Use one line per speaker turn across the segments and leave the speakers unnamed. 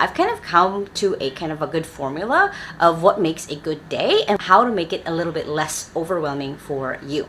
I've kind of come to a kind of a good formula of what makes a good day and how to make it a little bit less overwhelming for you.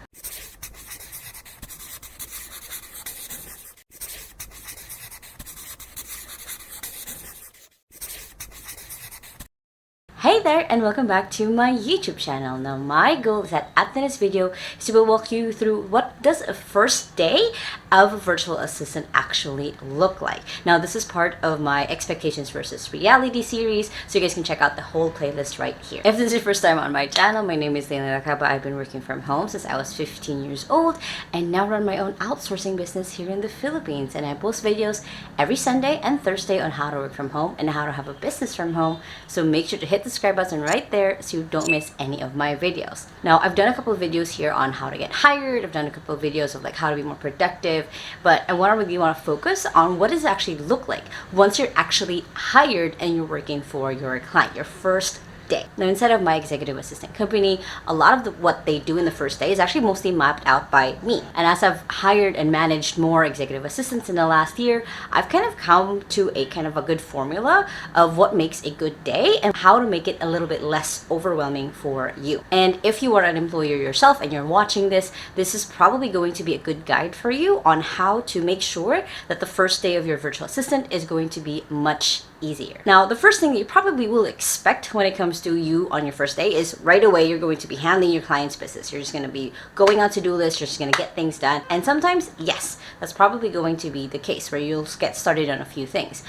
Hey there, and welcome back to my YouTube channel. Now my goal is that at this video is to walk you through what does a first day of a virtual assistant actually look like. Now this is part of my expectations versus reality series, so you guys can check out the whole playlist right here. If this is your first time on my channel, my name is Lacaba. I've been working from home since I was 15 years old and now run my own outsourcing business here in the Philippines, and I post videos every Sunday and Thursday on how to work from home and how to have a business from home. So make sure to hit the subscribe button right there so you don't miss any of my videos. Now I've done a couple of videos here on how to get hired. I've done a couple of videos of like how to be more productive, but I really want to focus on what does it actually look like once you're actually hired and you're working for your client, your first day. Now inside of my executive assistant company, a lot of what they do in the first day is actually mostly mapped out by me. And as I've hired and managed more executive assistants in the last year, I've kind of come to a kind of a good formula of what makes a good day and how to make it a little bit less overwhelming for you. And if you are an employer yourself and you're watching this, this is probably going to be a good guide for you on how to make sure that the first day of your virtual assistant is going to be much easier. Now, the first thing that you probably will expect when it comes to you on your first day is right away you're going to be handling your client's business. You're just going to be going on to-do lists, you're just going to get things done. And sometimes, yes, that's probably going to be the case where you'll get started on a few things.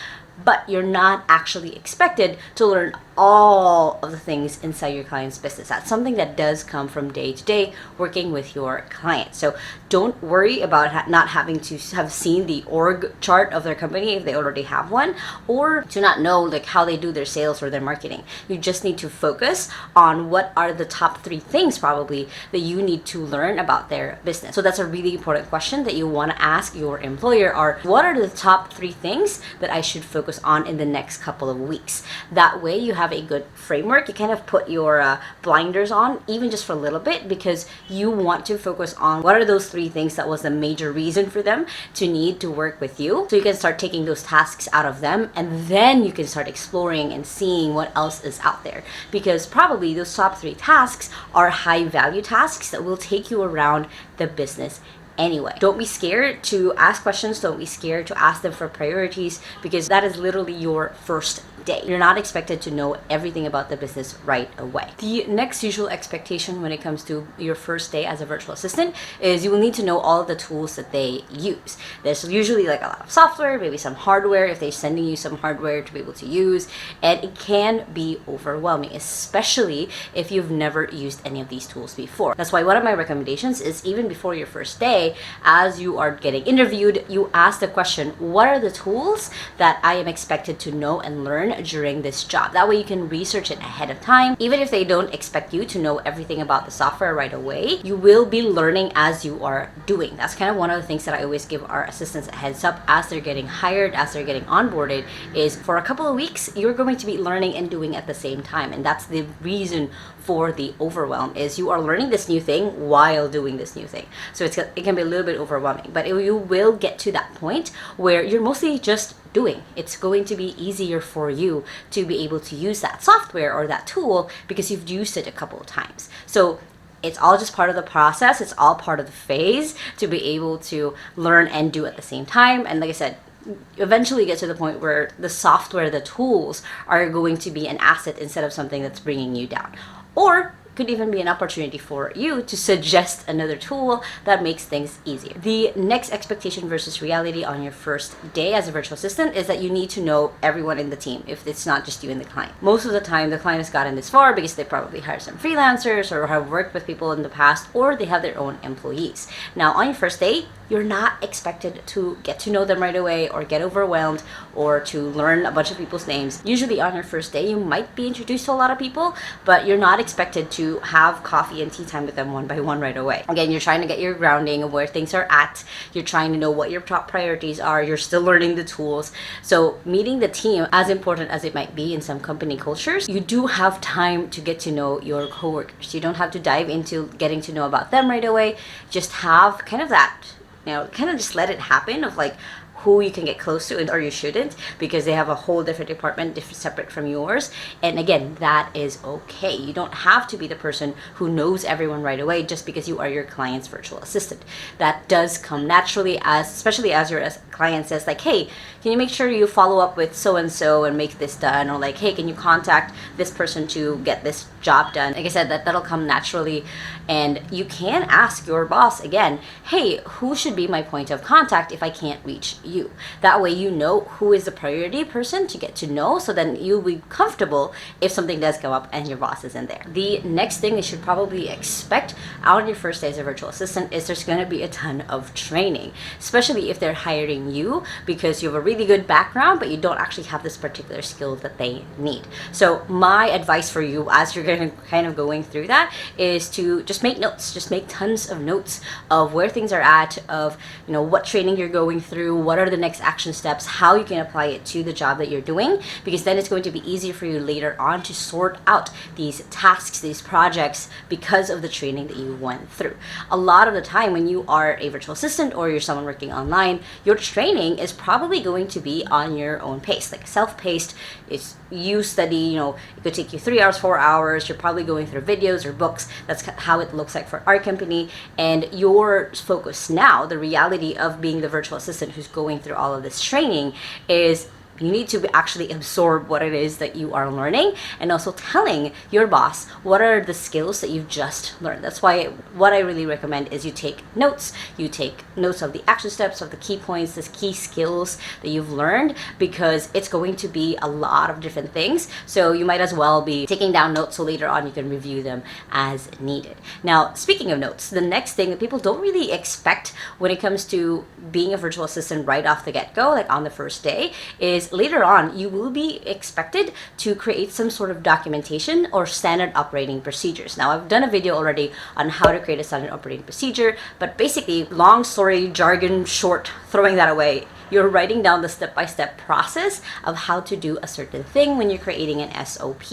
But you're not actually expected to learn all of the things inside your client's business. That's something that does come from day to day working with your client. So don't worry about not having to have seen the org chart of their company if they already have one, or to not know like how they do their sales or their marketing. You just need to focus on what are the top 3 things probably that you need to learn about their business. So that's a really important question that you want to ask your employer, are what are the top 3 things that I should focus on in the next couple of weeks. That way you have a good framework. You kind of put your blinders on even just for a little bit, because you want to focus on what are those 3 things that was the major reason for them to need to work with you, so you can start taking those tasks out of them, and then you can start exploring and seeing what else is out there, because probably those top 3 tasks are high value tasks that will take you around the business anyway. Don't be scared to ask questions. Don't be scared to ask them for priorities, because that is literally your first day. You're not expected to know everything about the business right away. The next usual expectation when it comes to your first day as a virtual assistant is you will need to know all of the tools that they use. There's usually like a lot of software, maybe some hardware if they're sending you some hardware to be able to use, and it can be overwhelming, especially if you've never used any of these tools before. That's why one of my recommendations is even before your first day, as you are getting interviewed, you ask the question, what are the tools that I am expected to know and learn during this job? That way you can research it ahead of time. Even if they don't expect you to know everything about the software right away, you will be learning as you are doing. That's kind of one of the things that I always give our assistants a heads up as they're getting hired, as they're getting onboarded, is for a couple of weeks you're going to be learning and doing at the same time. And that's the reason for the overwhelm, is you are learning this new thing while doing this new thing. So it can be a little bit overwhelming, but you will get to that point where you're mostly just doing. It's going to be easier for you to be able to use that software or that tool because you've used it a couple of times. So it's all just part of the process. It's all part of the phase to be able to learn and do at the same time. And like I said, eventually get to the point where the software, the tools are going to be an asset instead of something that's bringing you down. Or could even be an opportunity for you to suggest another tool that makes things easier. The next expectation versus reality on your first day as a virtual assistant is that you need to know everyone in the team if it's not just you and the client. Most of the time, the client has gotten this far because they probably hired some freelancers or have worked with people in the past, or they have their own employees. Now, on your first day, you're not expected to get to know them right away or get overwhelmed or to learn a bunch of people's names. Usually on your first day, you might be introduced to a lot of people, but you're not expected to have coffee and tea time with them one by one right away. Again, you're trying to get your grounding of where things are at. You're trying to know what your top priorities are. You're still learning the tools. So meeting the team, as important as it might be in some company cultures, you do have time to get to know your coworkers. You don't have to dive into getting to know about them right away. Just have kind of that, kind of just let it happen of like, who you can get close to or you shouldn't, because they have a whole different department, separate from yours. And again, that is okay. You don't have to be the person who knows everyone right away just because you are your client's virtual assistant. That does come naturally, especially as your client says like, hey, can you make sure you follow up with so and so and make this done, or like, hey, can you contact this person to get this job done? Like I said, that'll come naturally. And you can ask your boss again, hey, who should be my point of contact if I can't reach you? That way you know who is the priority person to get to know, so then you'll be comfortable if something does come up and your boss isn't there. The next thing you should probably expect on your first day as a virtual assistant is there's going to be a ton of training, especially if they're hiring you because you have a really good background but you don't actually have this particular skill that they need. So my advice for you as you're going to kind of going through that is to just make notes. Just make tons of notes of where things are at, of what training you're going through, what are the next action steps, how you can apply it to the job that you're doing, because then it's going to be easier for you later on to sort out these tasks, these projects, because of the training that you went through. A lot of the time when you are a virtual assistant or you're someone working online, your training is probably going to be on your own pace, like self-paced. It's you study, it could take you 3 hours, 4 hours. You're probably going through videos or books. That's how it looks like for our company. And your focus now, the reality of being the virtual assistant who's going through all of this training, is you need to actually absorb what it is that you are learning, and also telling your boss what are the skills that you've just learned. That's why what I really recommend is you take notes. You take notes of the action steps, of the key points, the key skills that you've learned, because it's going to be a lot of different things. So you might as well be taking down notes so later on you can review them as needed. Now, speaking of notes, the next thing that people don't really expect when it comes to being a virtual assistant right off the get-go, like on the first day, is later on you will be expected to create some sort of documentation or standard operating procedures. Now, I've done a video already on how to create a standard operating procedure, but basically, long story, jargon short, throwing that away, you're writing down the step-by-step process of how to do a certain thing when you're creating an SOP.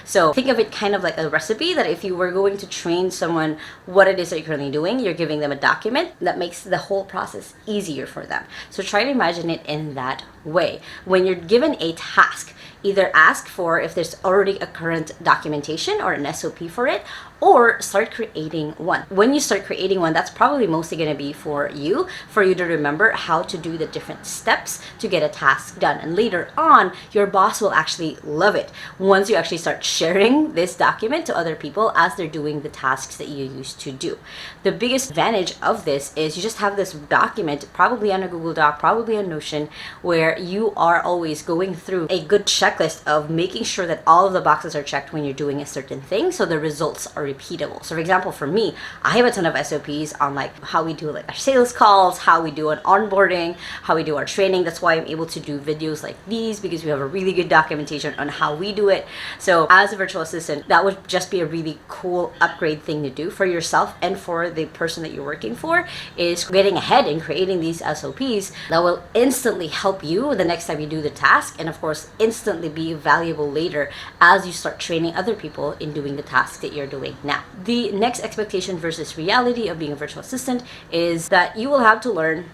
So think of it kind of like a recipe, that if you were going to train someone what it is that you're currently doing, you're giving them a document that makes the whole process easier for them. So try to imagine it in that way. When you're given a task, either ask for if there's already a current documentation or an SOP for it, or start creating one. When you start creating one, that's probably mostly going to be for you to remember how to do the different steps to get a task done. And later on, your boss will actually love it once you actually start sharing this document to other people as they're doing the tasks that you used to do. The biggest advantage of this is you just have this document, probably on a Google Doc, probably on Notion, where you are always going through a good checklist of making sure that all of the boxes are checked when you're doing a certain thing, so the results are repeatable. So for example, for me, I have a ton of SOPs on like how we do like our sales calls, how we do an onboarding, how we do our training. That's why I'm able to do videos like these, because we have a really good documentation on how we do it. So as a virtual assistant, that would just be a really cool upgrade thing to do for yourself and for the person that you're working for, is getting ahead and creating these SOPs that will instantly help you the next time you do the task, and of course instantly be valuable later as you start training other people in doing the task that you're doing now. The next expectation versus reality of being a virtual assistant is that you will have to learn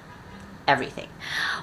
everything.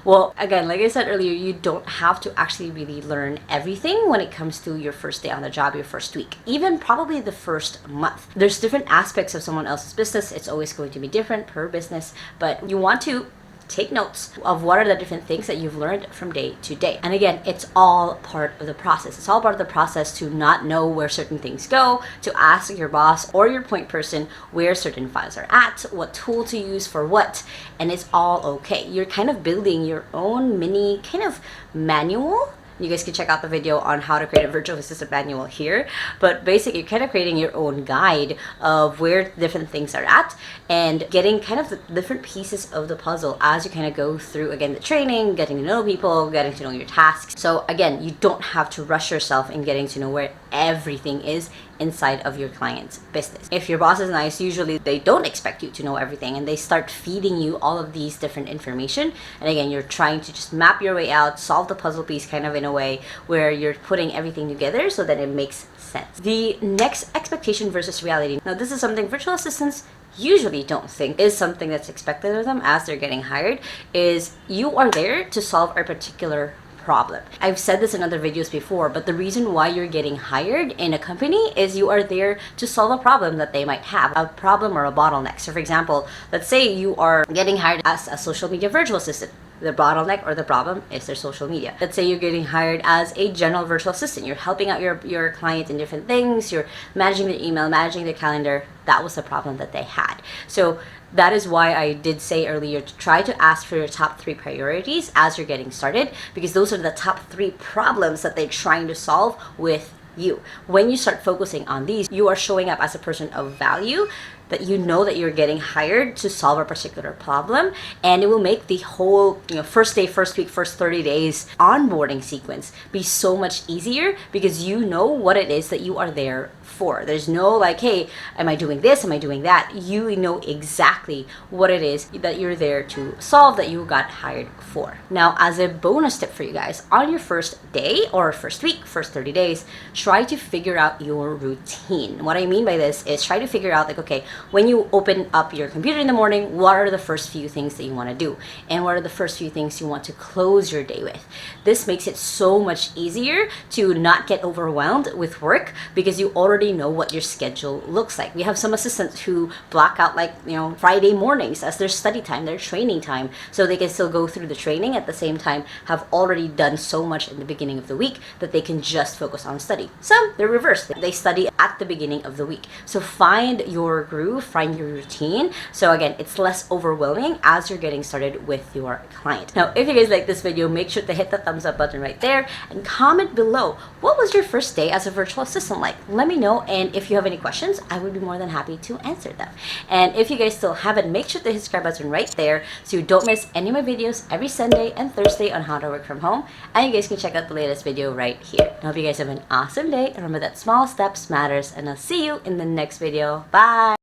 Well, again, like I said earlier, you don't have to actually really learn everything when it comes to your first day on the job, your first week, even probably the first month. There's different aspects of someone else's business. It's always going to be different per business, but you want to take notes of what are the different things that you've learned from day to day. And again, it's all part of the process. It's all part of the process to not know where certain things go, to ask your boss or your point person where certain files are at, what tool to use for what, and it's all okay. You're kind of building your own mini kind of manual. You guys can check out the video on how to create a virtual assistant manual here. But basically, you're kind of creating your own guide of where different things are at, and getting kind of the different pieces of the puzzle as you kind of go through, again, the training, getting to know people, getting to know your tasks. So again, you don't have to rush yourself in getting to know where everything is inside of your client's business. If your boss is nice, usually they don't expect you to know everything, and they start feeding you all of these different information. And again, you're trying to just map your way out, solve the puzzle piece kind of in a way where you're putting everything together so that it makes sense. The next expectation versus reality. Now, this is something virtual assistants usually don't think is something that's expected of them as they're getting hired is you are there to solve a particular problem. I've said this in other videos before, but the reason why you're getting hired in a company is you are there to solve a problem that they might have, a problem or a bottleneck. So for example, let's say you are getting hired as a social media virtual assistant. The bottleneck or the problem is their social media. Let's say you're getting hired as a general virtual assistant. You're helping out your client in different things. You're managing their email, managing their calendar. That was the problem that they had. So that is why I did say earlier to try to ask for your top 3 priorities as you're getting started, because those are the top 3 problems that they're trying to solve with you. When you start focusing on these, you are showing up as a person of value, that you know that you're getting hired to solve a particular problem, and it will make the whole first day, first week, first 30 days onboarding sequence be so much easier, because you know what it is that you are there for. There's no like, hey, am I doing this, am I doing that? You know exactly what it is that you're there to solve, that you got hired for. Now, as a bonus tip for you guys, on your first day or first week, first 30 days, try to figure out your routine. What I mean by this is try to figure out like, okay, when you open up your computer in the morning, what are the first few things that you want to do? And what are the first few things you want to close your day with? This makes it so much easier to not get overwhelmed with work, because you already know what your schedule looks like. We have some assistants who block out like, Friday mornings as their study time, their training time, so they can still go through the training at the same time, have already done so much in the beginning of the week that they can just focus on study. Some, they're reversed. They study at the beginning of the week. So find your groove, find your routine. So again, it's less overwhelming as you're getting started with your client. Now, if you guys like this video, make sure to hit the thumbs up button right there and comment below, what was your first day as a virtual assistant like? Let me know, and if you have any questions, I would be more than happy to answer them. And if you guys still haven't, make sure to hit the subscribe button right there so you don't miss any of my videos every Sunday and Thursday on how to work from home. And you guys can check out the latest video right here. I hope you guys have an awesome day. Remember that small steps matters, and I'll see you in the next video. Bye!